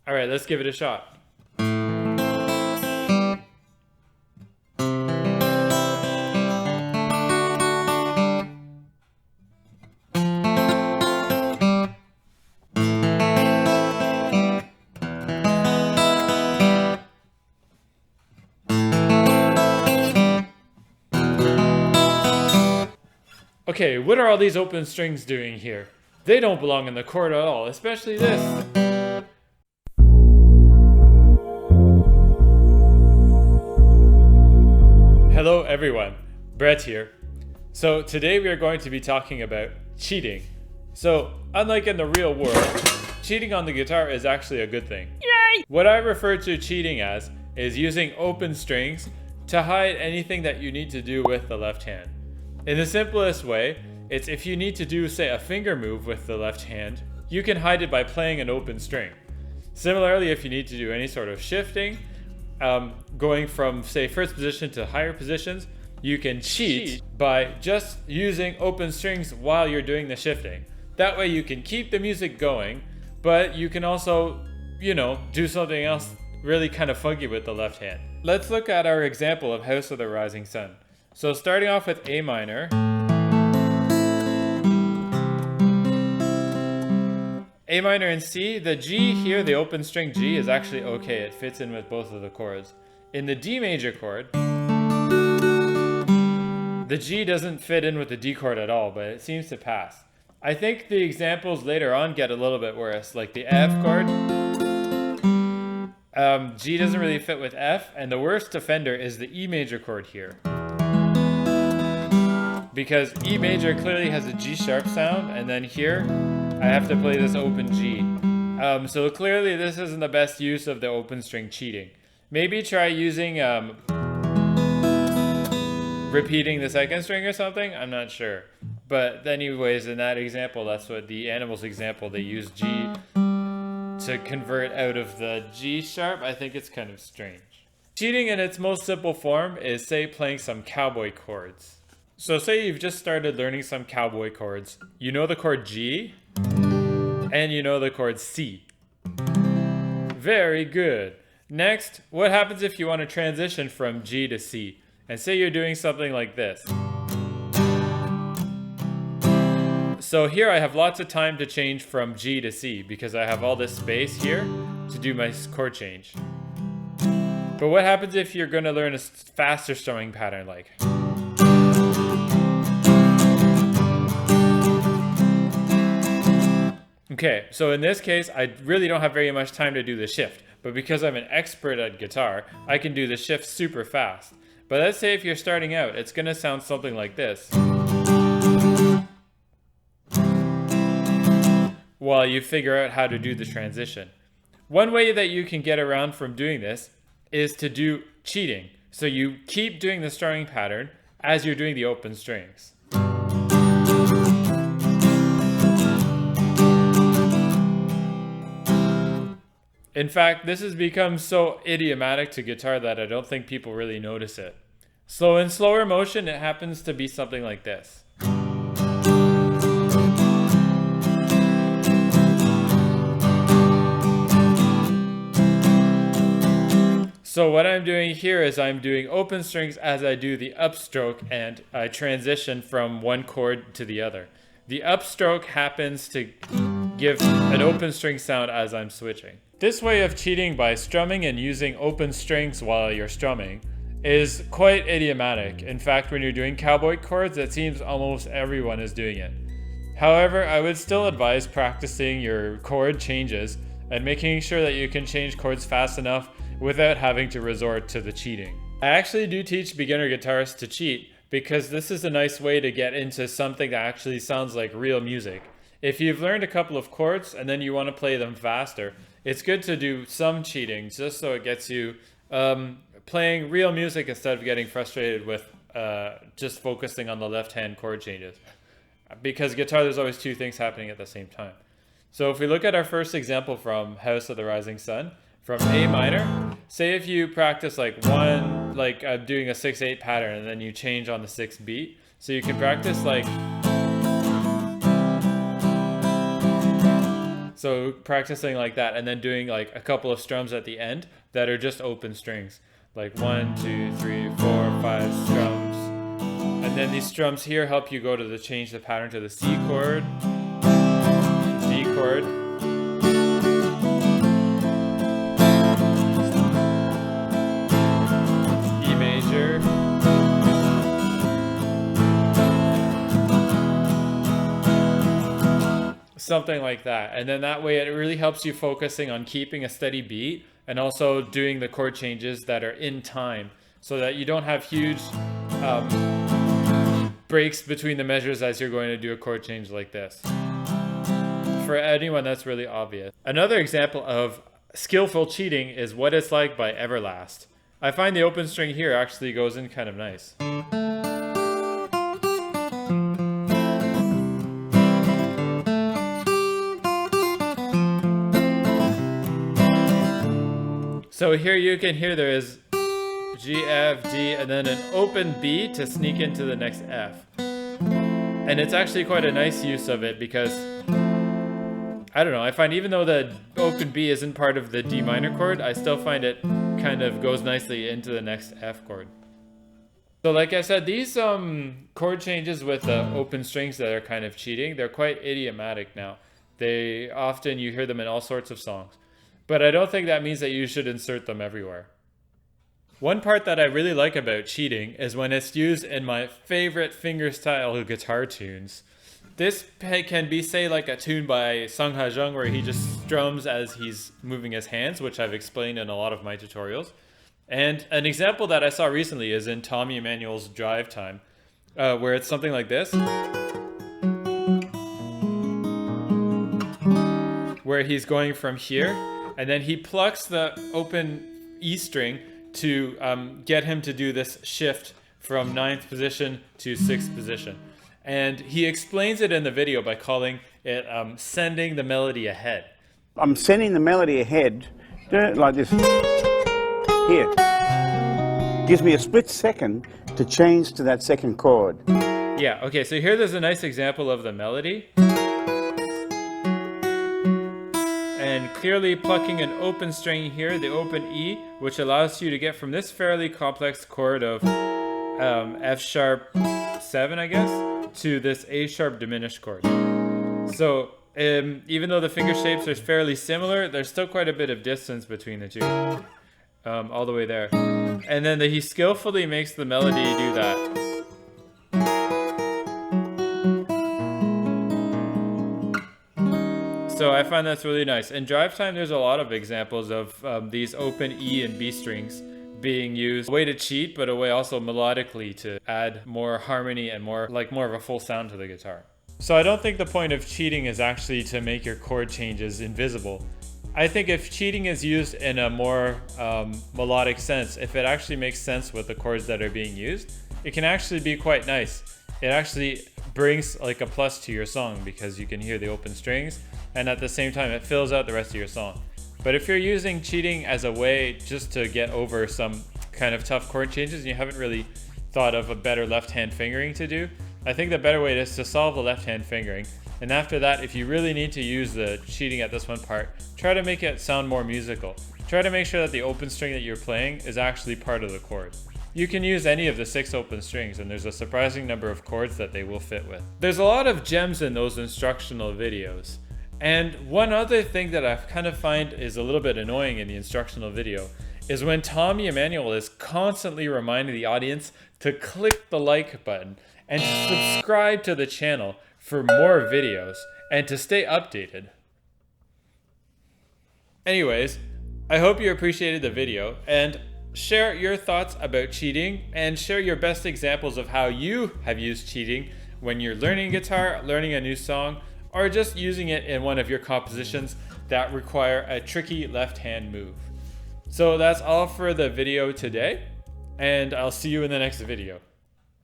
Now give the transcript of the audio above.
All right, let's give it a shot. Okay, what are all these open strings doing here? They don't belong in the chord at all, especially this. Hello everyone, Brett here. So today we are going to be talking about cheating. So unlike in the real world, cheating on the guitar is actually a good thing. Yay! What I refer to cheating as is using open strings to hide anything that you need to do with the left hand. In the simplest way, it's if you need to do, say, a finger move with the left hand, you can hide it by playing an open string. Similarly, if you need to do any sort of shifting, going from, say, first position to higher positions, you can cheat by just using open strings while you're doing the shifting. That way you can keep the music going, but you can also, do something else really kind of funky with the left hand. Let's look at our example of House of the Rising Sun. So starting off with A minor, A minor and C, the G here, the open string G, is actually okay. It fits in with both of the chords. In the D major chord, the G doesn't fit in with the D chord at all, but it seems to pass. I think the examples later on get a little bit worse, like the F chord. G doesn't really fit with F, and the worst offender is the E major chord here. Because E major clearly has a G sharp sound, and then here I have to play this open G. So clearly this isn't the best use of the open string cheating. Maybe try using repeating the second string or something, I'm not sure. But anyways, in that example, that's what the Animals example, they use G to convert out of the G sharp. I think it's kind of strange. Cheating in its most simple form is, say, playing some cowboy chords. So say you've just started learning some cowboy chords. You know the chord G, and you know the chord C. Very good. Next, what happens if you want to transition from G to C? And say you're doing something like this. So here I have lots of time to change from G to C because I have all this space here to do my chord change. But what happens if you're going to learn a faster strumming pattern like? Okay, so in this case, I really don't have very much time to do the shift, but because I'm an expert at guitar, I can do the shift super fast. But let's say if you're starting out, it's going to sound something like this. While you figure out how to do the transition. One way that you can get around from doing this is to do cheating. So you keep doing the strumming pattern as you're doing the open strings. In fact, this has become so idiomatic to guitar that I don't think people really notice it. So in slower motion, it happens to be something like this. So what I'm doing here is I'm doing open strings as I do the upstroke, and I transition from one chord to the other. The upstroke happens to give an open string sound as I'm switching. This way of cheating by strumming and using open strings while you're strumming is quite idiomatic. In fact, when you're doing cowboy chords, it seems almost everyone is doing it. However, I would still advise practicing your chord changes and making sure that you can change chords fast enough without having to resort to the cheating. I actually do teach beginner guitarists to cheat because this is a nice way to get into something that actually sounds like real music. If you've learned a couple of chords and then you want to play them faster, it's good to do some cheating just so it gets you playing real music instead of getting frustrated with just focusing on the left-hand chord changes. Because guitar, there's always two things happening at the same time. So if we look at our first example from House of the Rising Sun, from A minor, say if you practice like one, like doing a 6/8 pattern and then you change on the 6th beat. So you can practice like, So practicing like that and then doing like a couple of strums at the end that are just open strings. Like 1, 2, 3, 4, 5 strums. And then these strums here help you go to change the pattern to the C chord, D chord, E major, something like that. And then that way it really helps you focusing on keeping a steady beat and also doing the chord changes that are in time so that you don't have huge breaks between the measures as you're going to do a chord change like this. For anyone, that's really obvious. Another example of skillful cheating is What It's Like by Everlast. I find the open string here actually goes in kind of nice. So here you can hear there is G, F, D, and then an open B to sneak into the next F. And it's actually quite a nice use of it because, I don't know, I find even though the open B isn't part of the D minor chord, I still find it kind of goes nicely into the next F chord. So like I said, these chord changes with the open strings that are kind of cheating, they're quite idiomatic now. They often, you hear them in all sorts of songs. But I don't think that means that you should insert them everywhere. One part that I really like about cheating is when it's used in my favorite fingerstyle guitar tunes. This can be, say, like a tune by Sung Ha Jung where he just strums as he's moving his hands, which I've explained in a lot of my tutorials. And an example that I saw recently is in Tommy Emmanuel's Drivetime, where it's something like this. Where he's going from here, and then he plucks the open E string to get him to do this shift from 9th position to 6th position. And he explains it in the video by calling it sending the melody ahead. I'm sending the melody ahead, like this. Here. Gives me a split second to change to that second chord. Yeah, okay, so here there's a nice example of the melody. And clearly plucking an open string here, the open E, which allows you to get from this fairly complex chord of F sharp 7, I guess, to this A sharp diminished chord. So even though the finger shapes are fairly similar, there's still quite a bit of distance between the two, all the way there. And then he skillfully makes the melody do that. So I find that's really nice. In Drivetime, there's a lot of examples of these open E and B strings being used. A way to cheat, but a way also melodically to add more harmony and more of a full sound to the guitar. So I don't think the point of cheating is actually to make your chord changes invisible. I think if cheating is used in a more melodic sense, if it actually makes sense with the chords that are being used, it can actually be quite nice. It actually brings like a plus to your song because you can hear the open strings and at the same time it fills out the rest of your song. But if you're using cheating as a way just to get over some kind of tough chord changes and you haven't really thought of a better left-hand fingering to do, I think the better way is to solve the left-hand fingering. And after that, if you really need to use the cheating at this one part, try to make it sound more musical. Try to make sure that the open string that you're playing is actually part of the chord. You can use any of the 6 open strings and there's a surprising number of chords that they will fit with. There's a lot of gems in those instructional videos. And one other thing that I kind of find is a little bit annoying in the instructional video is when Tommy Emmanuel is constantly reminding the audience to click the like button and to subscribe to the channel for more videos and to stay updated. Anyways, I hope you appreciated the video and share your thoughts about cheating and share your best examples of how you have used cheating when you're learning guitar, learning a new song, or just using it in one of your compositions that require a tricky left-hand move. So that's all for the video today, and I'll see you in the next video.